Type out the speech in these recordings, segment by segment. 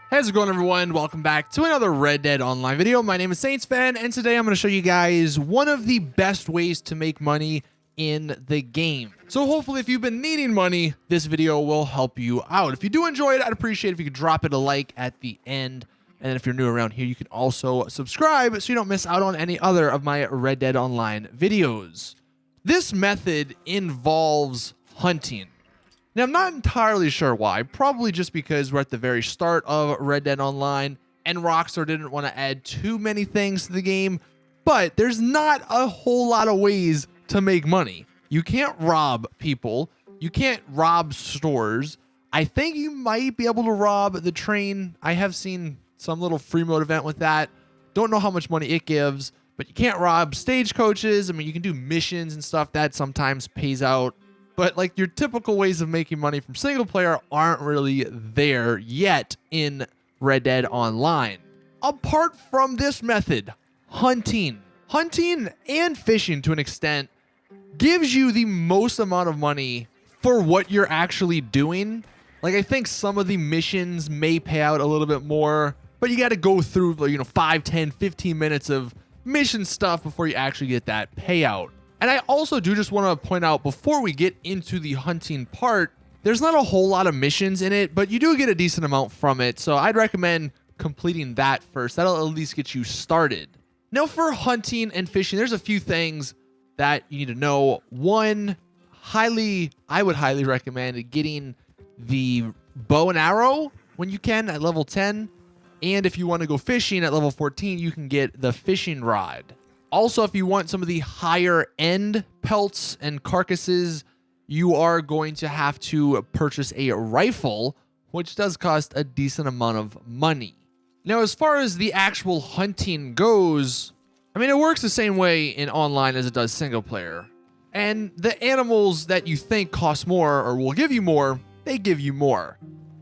How's it going, everyone? Welcome back to another Red Dead Online video. My name is SaintsFan, and today I'm going to show you guys one of the best ways to make money in the game. So hopefully if you've been needing money, this video will help you out. If you do enjoy it, I'd appreciate it if you could drop it a like at the end. And if you're new around here, you can also subscribe so you don't miss out on any other of my Red Dead Online videos. This method involves hunting. Now, I'm not entirely sure why. Probably just because we're at the very start of Red Dead Online and Rockstar didn't want to add too many things to the game. But there's not a whole lot of ways to make money. You can't rob people. You can't rob stores. I think you might be able to rob the train. I have seen some little free mode event with that. Don't know how much money it gives, but you can't rob stagecoaches. I mean, you can do missions and stuff that sometimes pays out. But like your typical ways of making money from single player aren't really there yet in Red Dead Online. Apart from this method, hunting and fishing to an extent gives you the most amount of money for what you're actually doing. Like, I think some of the missions may pay out a little bit more, but you got to go through, 5, 10, 15 minutes of mission stuff before you actually get that payout. And I also do just want to point out, before we get into the hunting part, there's not a whole lot of missions in it, but you do get a decent amount from it. So I'd recommend completing that first. That'll at least get you started. Now, for hunting and fishing, there's a few things that you need to know. One, I would highly recommend getting the bow and arrow when you can at level 10. And if you want to go fishing at level 14, you can get the fishing rod. Also, if you want some of the higher end pelts and carcasses, you are going to have to purchase a rifle, which does cost a decent amount of money. Now, as far as the actual hunting goes, I mean, it works the same way in online as it does single player. And the animals that you think cost more or will give you more, they give you more.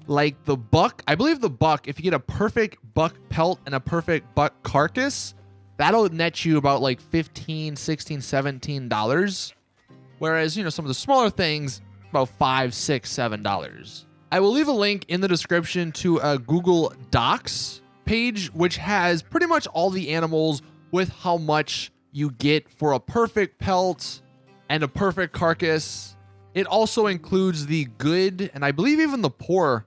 Like the buck, I believe the buck, if you get a perfect buck pelt and a perfect buck carcass, that'll net you about like $15, $16, $17. Whereas, some of the smaller things, about $5, $6, $7. I will leave a link in the description to a Google Docs page, which has pretty much all the animals with how much you get for a perfect pelt and a perfect carcass. It also includes the good, and I believe even the poor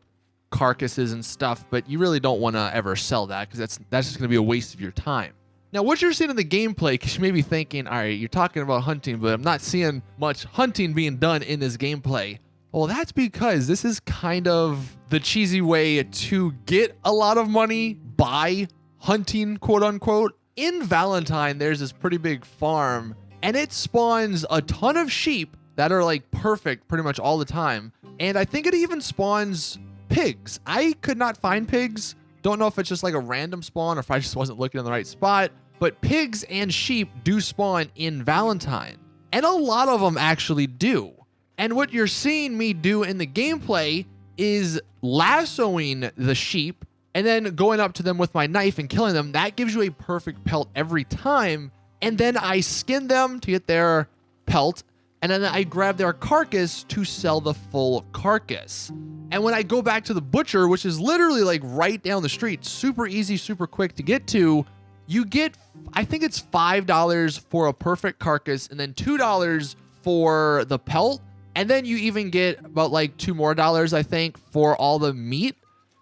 carcasses and stuff, but you really don't want to ever sell that because that's just going to be a waste of your time. Now, what you're seeing in the gameplay, because you may be thinking, all right, you're talking about hunting, but I'm not seeing much hunting being done in this gameplay. Well, that's because this is kind of the cheesy way to get a lot of money by hunting, quote unquote. In Valentine, there's this pretty big farm, and it spawns a ton of sheep that are like perfect pretty much all the time. And I think it even spawns pigs. I could not find pigs. Don't know if it's just like a random spawn or if I just wasn't looking in the right spot, but pigs and sheep do spawn in Valentine, and a lot of them actually do. And what you're seeing me do in the gameplay is lassoing the sheep and then going up to them with my knife and killing them. That gives you a perfect pelt every time. And then I skin them to get their pelt, and then I grab their carcass to sell the full carcass. And when I go back to the butcher, which is literally like right down the street, super easy, super quick to get to, you get, I think it's $5 for a perfect carcass and then $2 for the pelt. And then you even get about like $2 more, I think, for all the meat.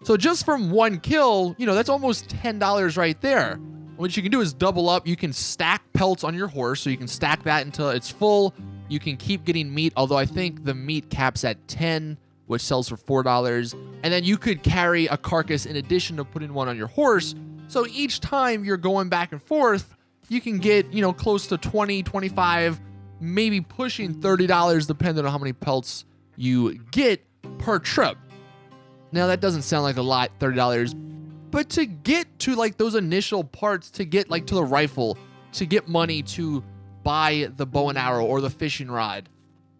So just from one kill, that's almost $10 right there. What you can do is double up. You can stack pelts on your horse, so you can stack that until it's full. You can keep getting meat, although I think the meat caps at 10, which sells for $4. And then you could carry a carcass in addition to putting one on your horse. So each time you're going back and forth, you can get, close to 20, 25, maybe pushing $30, depending on how many pelts you get per trip. Now, that doesn't sound like a lot, $30, but to get to like those initial parts, to get like to the rifle, to get money to buy the bow and arrow or the fishing rod,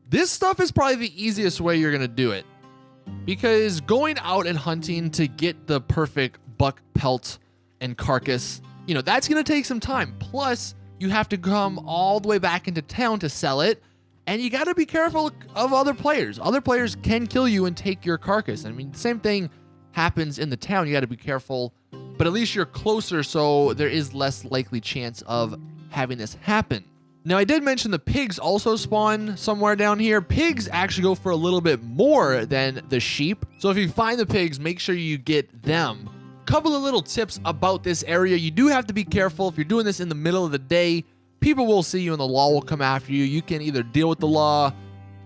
this stuff is probably the easiest way you're going to do it. Because going out and hunting to get the perfect buck pelt and carcass, that's going to take some time. Plus, you have to come all the way back into town to sell it. And you got to be careful of other players. Other players can kill you and take your carcass. I mean, same thing happens in the town, you got to be careful. But at least you're closer, so there is less likely chance of having this happen. Now, I did mention the pigs also spawn somewhere down here. Pigs actually go for a little bit more than the sheep. So if you find the pigs, make sure you get them. Couple of little tips about this area. You do have to be careful. If you're doing this in the middle of the day, people will see you and the law will come after you. You can either deal with the law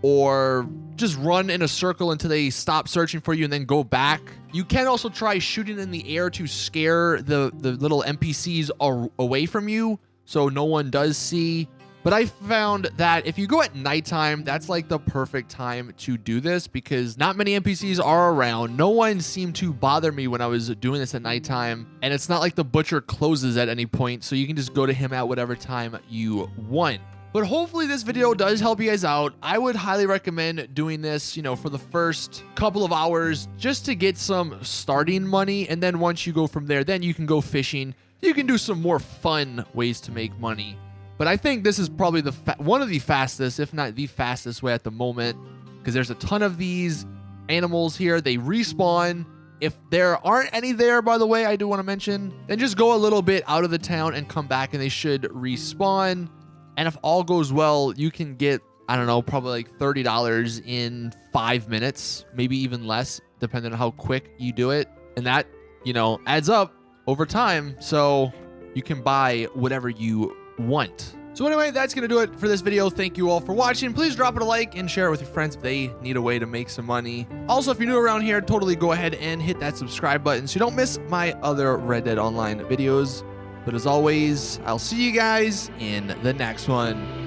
or just run in a circle until they stop searching for you and then go back. You can also try shooting in the air to scare the little NPCs away from you so no one does see. But I found that if you go at nighttime, that's like the perfect time to do this because not many NPCs are around. No one seemed to bother me when I was doing this at nighttime. And it's not like the butcher closes at any point, so you can just go to him at whatever time you want. But hopefully this video does help you guys out. I would highly recommend doing this, you know, for the first couple of hours just to get some starting money. And then once you go from there, then you can go fishing. You can do some more fun ways to make money. But I think this is probably one of the fastest, if not the fastest way at the moment, because there's a ton of these animals here. They respawn. If there aren't any there, by the way, I do want to mention, then just go a little bit out of the town and come back and they should respawn. And if all goes well, you can get, I don't know, probably like $30 in 5 minutes, maybe even less, depending on how quick you do it. And that, you know, adds up over time. So you can buy whatever you want. So anyway, that's going to do it for this video. Thank you all for watching. Please drop it a like and share it with your friends if they need a way to make some money. Also, if you're new around here, totally go ahead and hit that subscribe button so you don't miss my other Red Dead Online videos. But as always, I'll see you guys in the next one.